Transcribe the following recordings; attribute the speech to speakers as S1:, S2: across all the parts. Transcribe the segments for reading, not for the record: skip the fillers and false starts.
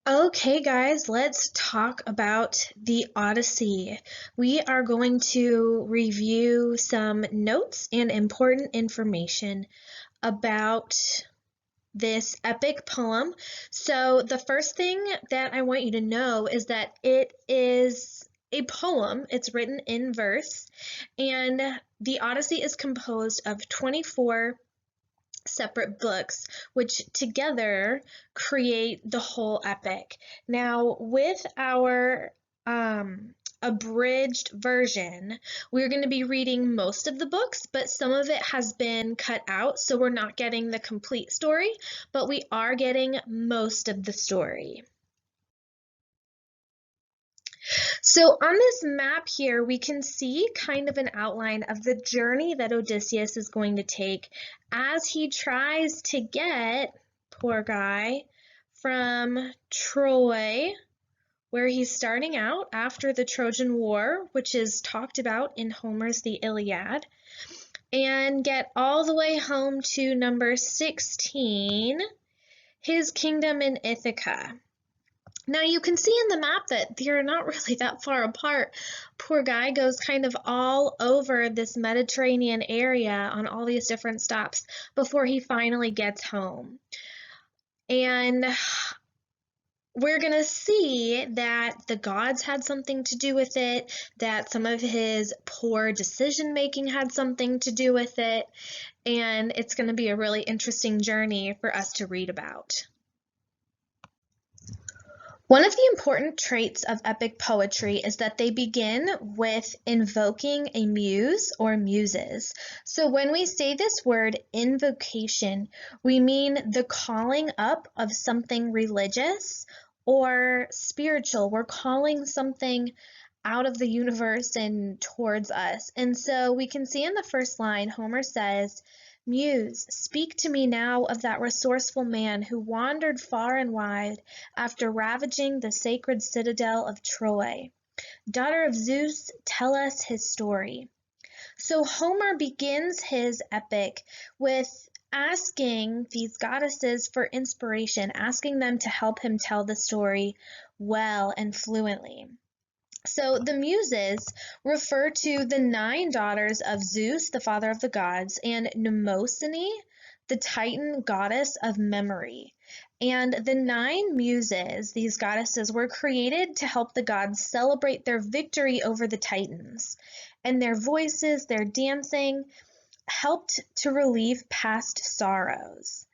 S1: Okay, guys, let's talk about the Odyssey. We are going to review some notes and important information about this epic poem. So, the first thing that I want you to know is that it is a poem. It's written in verse, and the Odyssey is composed of 24 separate books, which together create the whole epic. Now, with our abridged version, we're going to be reading most of the books, but some of it has been cut out, so we're not getting the complete story, but we are getting most of the story. So on this map here, we can see kind of an outline of the journey that Odysseus is going to take as he tries to get, poor guy, from Troy, where he's starting out after the Trojan War, which is talked about in Homer's The Iliad, and get all the way home to number 16, his kingdom in Ithaca. Now you can see in the map that they're not really that far apart. Poor guy goes kind of all over this Mediterranean area on all these different stops before he finally gets home. And we're going to see that the gods had something to do with it, that some of his poor decision making had something to do with it, and it's going to be a really interesting journey for us to read about. One of the important traits of epic poetry is that they begin with invoking a muse or muses. So when we say this word invocation, we mean the calling up of something religious or spiritual. We're calling something out of the universe and towards us. And so we can see in the first line, Homer says, "Muse, speak to me now of that resourceful man who wandered far and wide after ravaging the sacred citadel of Troy. Daughter of Zeus, tell us his story." So Homer begins his epic with asking these goddesses for inspiration, asking them to help him tell the story well and fluently. So the Muses refer to the 9 daughters of Zeus, the father of the gods, and Mnemosyne, the Titan goddess of memory. And the 9 Muses, these goddesses, were created to help the gods celebrate their victory over the Titans. And their voices, their dancing, helped to relieve past sorrows.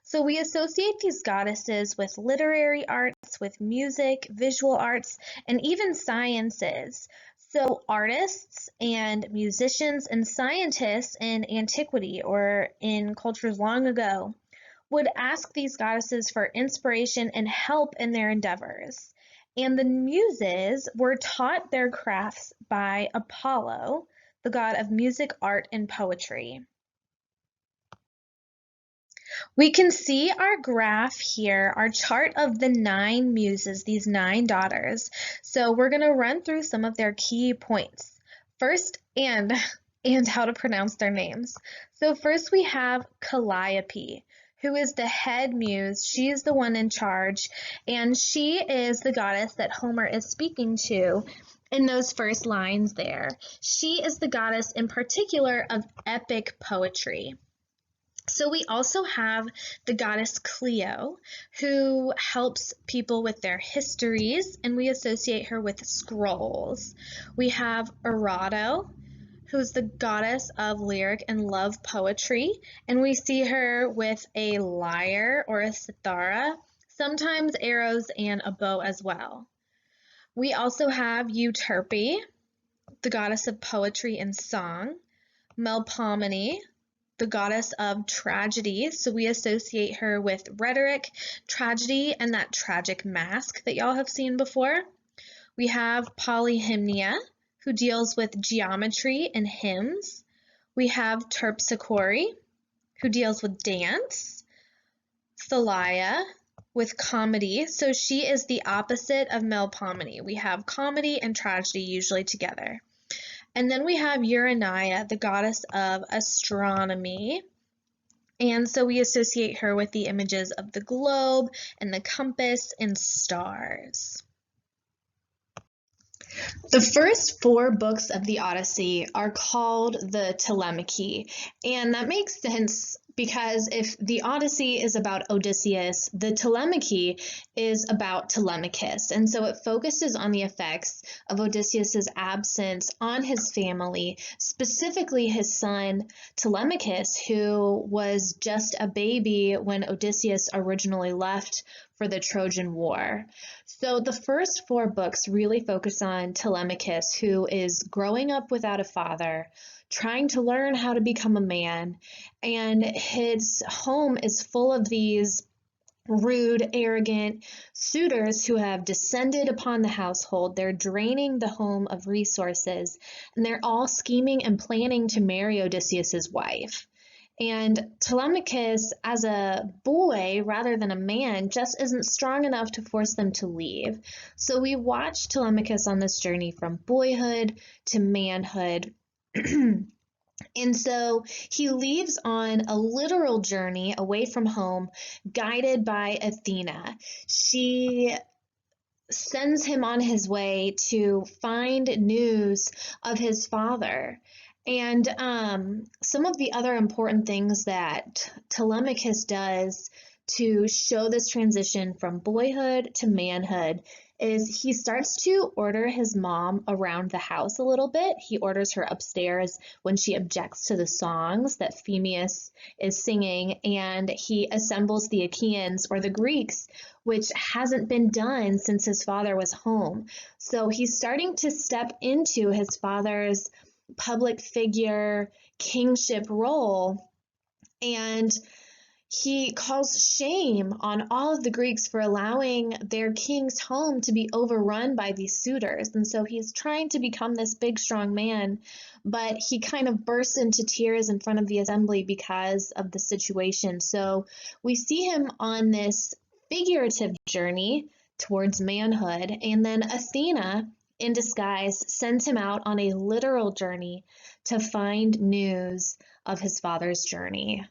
S1: So we associate these goddesses with literary arts, with music, visual arts, and even sciences. So artists and musicians and scientists in antiquity or in cultures long ago would ask these goddesses for inspiration and help in their endeavors. And the muses were taught their crafts by Apollo, the god of music, art, and poetry. We can see our graph here, our chart of the 9 muses, these 9 daughters. So we're going to run through some of their key points. First, and how to pronounce their names. So first we have Calliope, who is the head muse. She is the one in charge, and she is the goddess that Homer is speaking to in those first lines there. She is the goddess in particular of epic poetry. So we also have the goddess Clio, who helps people with their histories, and we associate her with scrolls. We have Erato, who's the goddess of lyric and love poetry, and we see her with a lyre or a cithara, sometimes arrows and a bow as well. We also have Euterpe, the goddess of poetry and song, Melpomene, the goddess of tragedy, so we associate her with rhetoric, tragedy, and that tragic mask that y'all have seen before. We have Polyhymnia, who deals with geometry and hymns. We have Terpsichore, who deals with dance. Thalia, with comedy, so she is the opposite of Melpomene. We have comedy and tragedy usually together. And then we have Urania, the goddess of astronomy. And so we associate her with the images of the globe and the compass and stars. The first four books of the Odyssey are called the Telemachy, and that makes sense because if the Odyssey is about Odysseus, the Telemachy is about Telemachus, and so it focuses on the effects of Odysseus's absence on his family, specifically his son Telemachus, who was just a baby when Odysseus originally left for the Trojan War. So the first four books really focus on Telemachus, who is growing up without a father, trying to learn how to become a man, and his home is full of these rude, arrogant suitors who have descended upon the household. They're draining the home of resources, and they're all scheming and planning to marry Odysseus's wife. And Telemachus, as a boy rather than a man, just isn't strong enough to force them to leave. So we watch Telemachus on this journey from boyhood to manhood. And so he leaves on a literal journey away from home, guided by Athena. She sends him on his way to find news of his father. And some of the other important things that Telemachus does to show this transition from boyhood to manhood is he starts to order his mom around the house a little bit. He orders her upstairs when she objects to the songs that Phemius is singing, and he assembles the Achaeans, or the Greeks, which hasn't been done since his father was home. So he's starting to step into his father's public figure kingship role, and he calls shame on all of the Greeks for allowing their king's home to be overrun by these suitors. And so he's trying to become this big, strong man, but he kind of bursts into tears in front of the assembly because of the situation. So we see him on this figurative journey towards manhood, and then Athena, in disguise, sends him out on a literal journey to find news of his father's journey.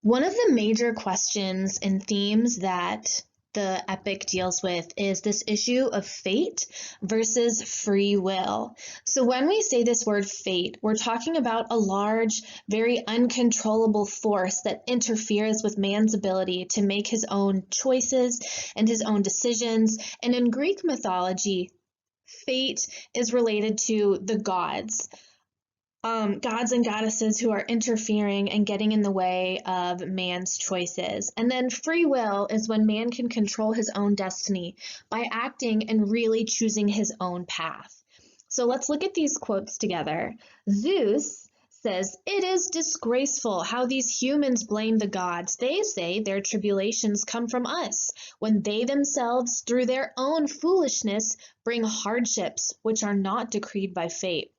S1: One of the major questions and themes that the epic deals with is this issue of fate versus free will. So when we say this word fate, we're talking about a large, very uncontrollable force that interferes with man's ability to make his own choices and his own decisions. And in Greek mythology, fate is related to the gods. Gods and goddesses who are interfering and getting in the way of man's choices. And then free will is when man can control his own destiny by acting and really choosing his own path. So let's look at these quotes together. Zeus says, "It is disgraceful how these humans blame the gods. They say their tribulations come from us, when they themselves, through their own foolishness, bring hardships which are not decreed by fate."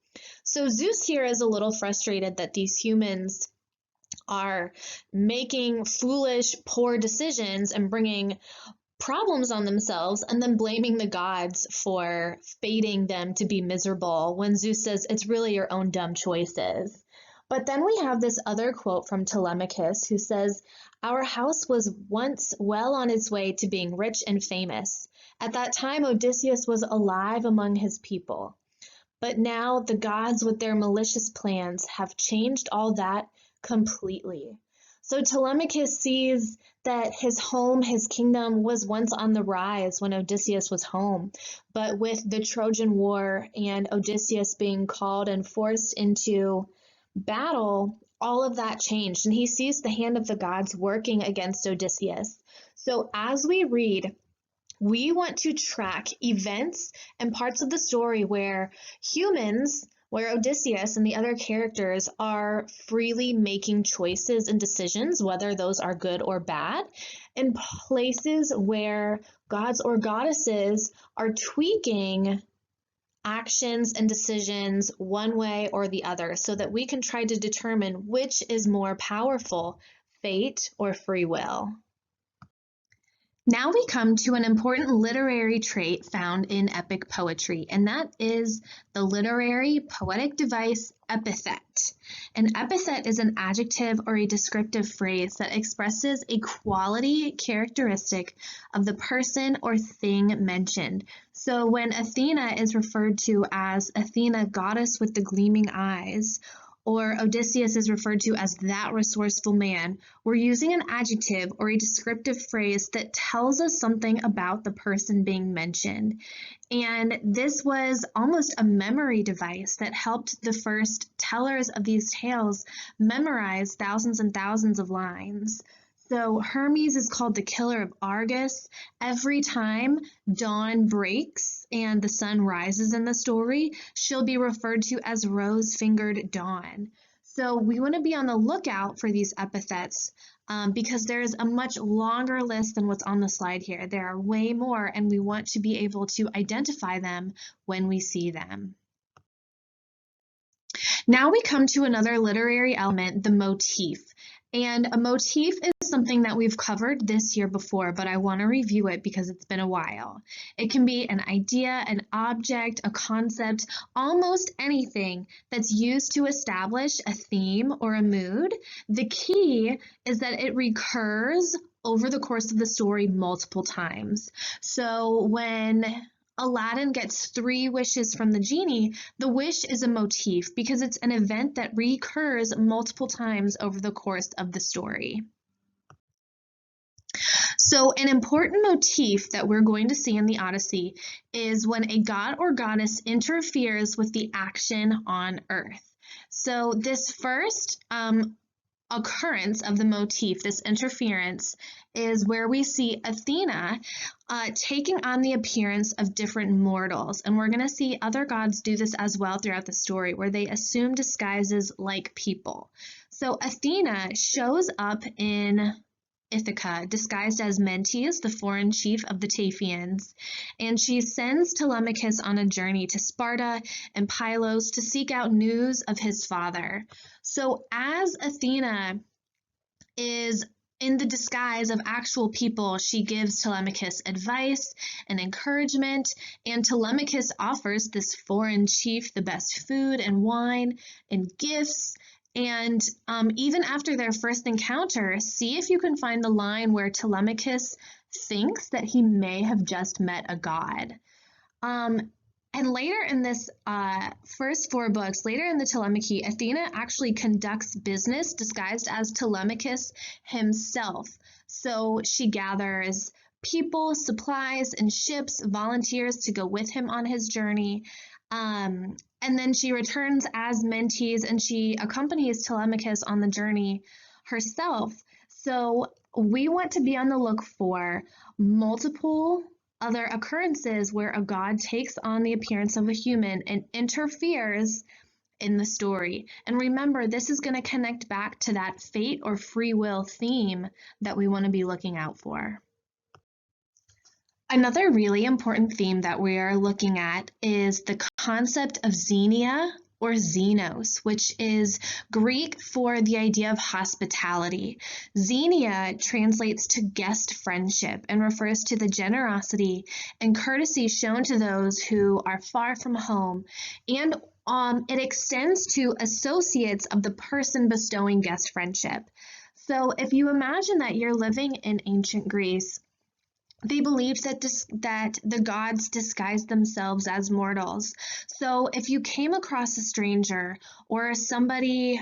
S1: So Zeus here is a little frustrated that these humans are making foolish, poor decisions and bringing problems on themselves and then blaming the gods for fating them to be miserable, when Zeus says it's really your own dumb choices. But then we have this other quote from Telemachus, who says, "Our house was once well on its way to being rich and famous. At that time Odysseus was alive among his people. But now the gods with their malicious plans have changed all that completely." So Telemachus sees that his home, his kingdom, was once on the rise when Odysseus was home. But with the Trojan War and Odysseus being called and forced into battle, all of that changed. And he sees the hand of the gods working against Odysseus. So as we read, we want to track events and parts of the story where humans, where Odysseus and the other characters are freely making choices and decisions, whether those are good or bad, and places where gods or goddesses are tweaking actions and decisions one way or the other, so that we can try to determine which is more powerful, fate or free will. Now we come to an important literary trait found in epic poetry, and that is the literary poetic device epithet. An epithet is an adjective or a descriptive phrase that expresses a quality characteristic of the person or thing mentioned. So when Athena is referred to as Athena, goddess with the gleaming eyes, or Odysseus is referred to as that resourceful man, we're using an adjective or a descriptive phrase that tells us something about the person being mentioned. And this was almost a memory device that helped the first tellers of these tales memorize thousands and thousands of lines. So Hermes is called the killer of Argus. Every time dawn breaks and the sun rises in the story, she'll be referred to as rose-fingered dawn. So we want to be on the lookout for these epithets because there's a much longer list than what's on the slide here. There are way more, and we want to be able to identify them when we see them. Now we come to another literary element, the motif. And a motif is something that we've covered this year before, but I want to review it because it's been a while. It can be an idea, an object, a concept, almost anything that's used to establish a theme or a mood. The key is that it recurs over the course of the story multiple times. So when Aladdin gets 3 wishes from the genie, the wish is a motif because it's an event that recurs multiple times over the course of the story. So an important motif that we're going to see in the Odyssey is when a god or goddess interferes with the action on earth. So this first occurrence of the motif, this interference, is where we see Athena taking on the appearance of different mortals. And we're going to see other gods do this as well throughout the story, where they assume disguises like people. So Athena shows up in Ithaca, disguised as Mentes, the foreign chief of the Taphians, and she sends Telemachus on a journey to Sparta and Pylos to seek out news of his father. So as Athena is in the disguise of actual people, she gives Telemachus advice and encouragement, and Telemachus offers this foreign chief the best food and wine and gifts. And even after their first encounter, see if you can find the line where Telemachus thinks that he may have just met a god. And later in this first 4 books, later in the Telemachy, Athena actually conducts business disguised as Telemachus himself. So she gathers people, supplies, and ships, volunteers to go with him on his journey. And then she returns as Mentes, and she accompanies Telemachus on the journey herself. So we want to be on the look for multiple other occurrences where a god takes on the appearance of a human and interferes in the story. And remember, this is going to connect back to that fate or free will theme that we want to be looking out for. Another really important theme that we are looking at is the concept of Xenia or Xenos, which is Greek for the idea of hospitality. Xenia translates to guest friendship and refers to the generosity and courtesy shown to those who are far from home, and it extends to associates of the person bestowing guest friendship. So if you imagine that you're living in ancient Greece, they believed that the gods disguised themselves as mortals. So if you came across a stranger or somebody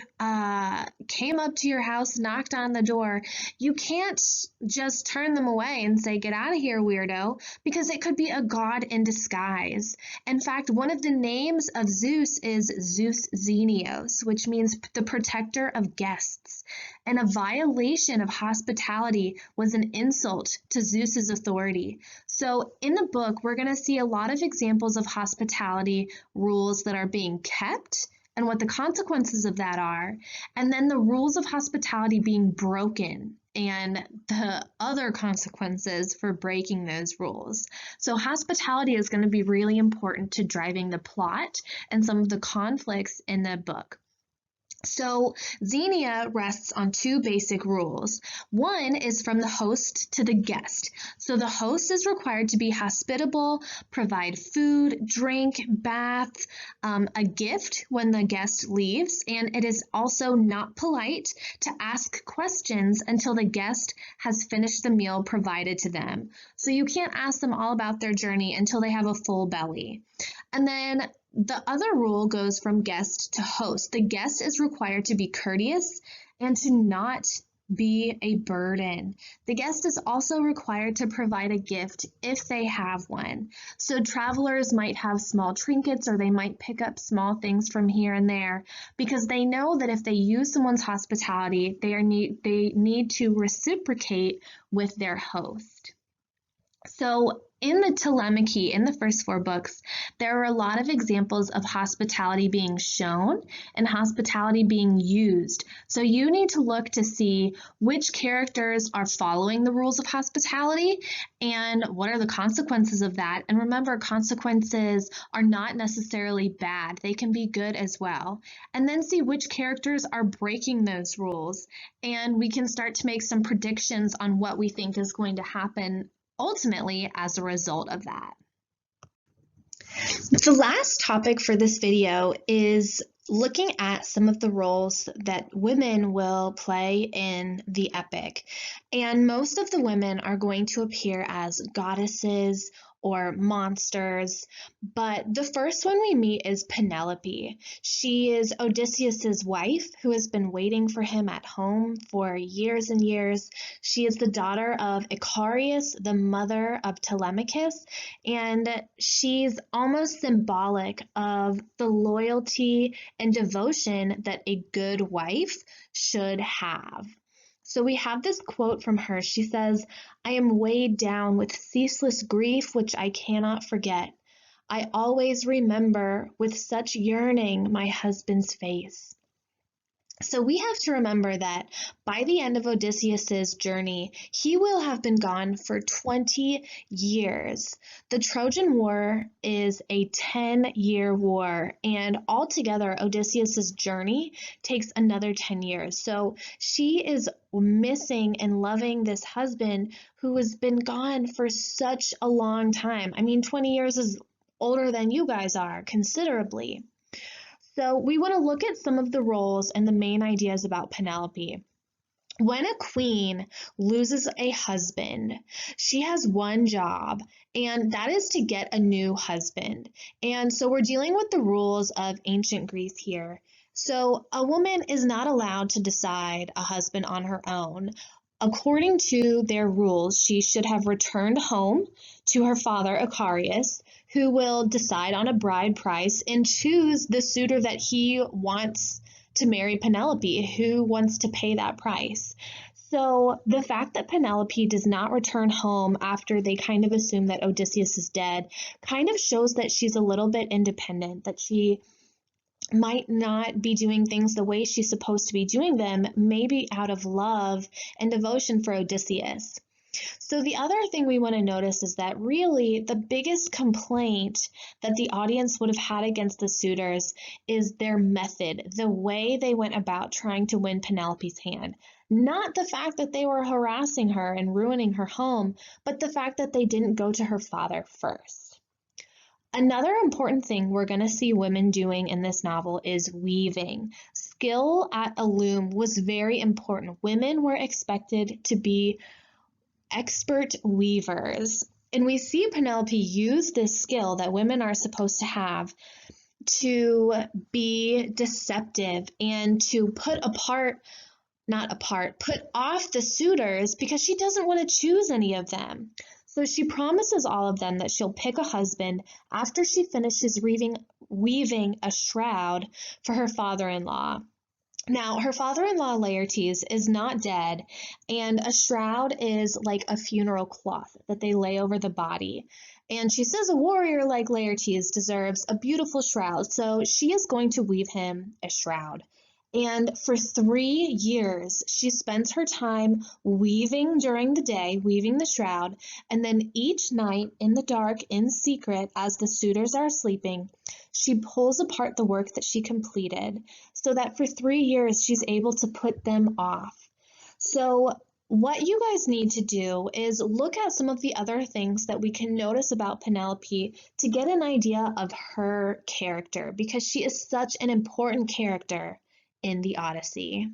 S1: came up to your house, knocked on the door, you can't just turn them away and say, "Get out of here, weirdo," because it could be a god in disguise. In fact, one of the names of Zeus is Zeus Xenios, which means the protector of guests. And a violation of hospitality was an insult to Zeus's authority. So in the book, we're going to see a lot of examples of hospitality rules that are being kept and what the consequences of that are, and then the rules of hospitality being broken and the other consequences for breaking those rules. So hospitality is going to be really important to driving the plot and some of the conflicts in the book. So Xenia rests on two basic rules. One is from the host to the guest. So the host is required to be hospitable, provide food, drink, bath, a gift when the guest leaves, and it is also not polite to ask questions until the guest has finished the meal provided to them. So you can't ask them all about their journey until they have a full belly. And then the other rule goes from guest to host. The guest is required to be courteous and to not be a burden. The guest is also required to provide a gift if they have one. So travelers might have small trinkets, or they might pick up small things from here and there, because they know that if they use someone's hospitality, they need to reciprocate with their host. So in the Telemachy, in the first four books, there are a lot of examples of hospitality being shown and hospitality being used. So you need to look to see which characters are following the rules of hospitality and what are the consequences of that. And remember, consequences are not necessarily bad. They can be good as well. And then see which characters are breaking those rules. And we can start to make some predictions on what we think is going to happen ultimately as a result of that. The last topic for this video is looking at some of the roles that women will play in the epic. And most of the women are going to appear as goddesses or monsters, but the first one we meet is Penelope. She is Odysseus's wife who has been waiting for him at home for years and years. She is the daughter of Icarius, the mother of Telemachus, and she's almost symbolic of the loyalty and devotion that a good wife should have. So we have this quote from her. She says, "I am weighed down with ceaseless grief which I cannot forget. I always remember with such yearning my husband's face." So we have to remember that by the end of Odysseus's journey, he will have been gone for 20 years. The Trojan War is a 10-year war, and altogether Odysseus's journey takes another 10 years. So she is missing and loving this husband who has been gone for such a long time. I mean, 20 years is older than you guys are, considerably. So we want to look at some of the roles and the main ideas about Penelope. When a queen loses a husband, she has one job, and that is to get a new husband. And so we're dealing with the rules of ancient Greece here. So a woman is not allowed to decide a husband on her own. According to their rules, she should have returned home to her father, Icarius, who will decide on a bride price and choose the suitor that he wants to marry Penelope, who wants to pay that price. So the fact that Penelope does not return home after they kind of assume that Odysseus is dead kind of shows that she's a little bit independent, that she might not be doing things the way she's supposed to be doing them, maybe out of love and devotion for Odysseus. So the other thing we want to notice is that really the biggest complaint that the audience would have had against the suitors is their method, the way they went about trying to win Penelope's hand. Not the fact that they were harassing her and ruining her home, but the fact that they didn't go to her father first. Another important thing we're going to see women doing in this novel is weaving. Skill at a loom was very important. Women were expected to be expert weavers. And we see Penelope use this skill that women are supposed to have to be deceptive and to put off the suitors because she doesn't want to choose any of them. So she promises all of them that she'll pick a husband after she finishes weaving a shroud for her father-in-law. Now, her father-in-law, Laertes, is not dead, and a shroud is like a funeral cloth that they lay over the body. And she says a warrior like Laertes deserves a beautiful shroud, so she is going to weave him a shroud. And for 3 years, she spends her time weaving during the day, weaving the shroud, and then each night in the dark, in secret, as the suitors are sleeping, she pulls apart the work that she completed so that for 3 years she's able to put them off. So, what you guys need to do is look at some of the other things that we can notice about Penelope to get an idea of her character because she is such an important character in the Odyssey.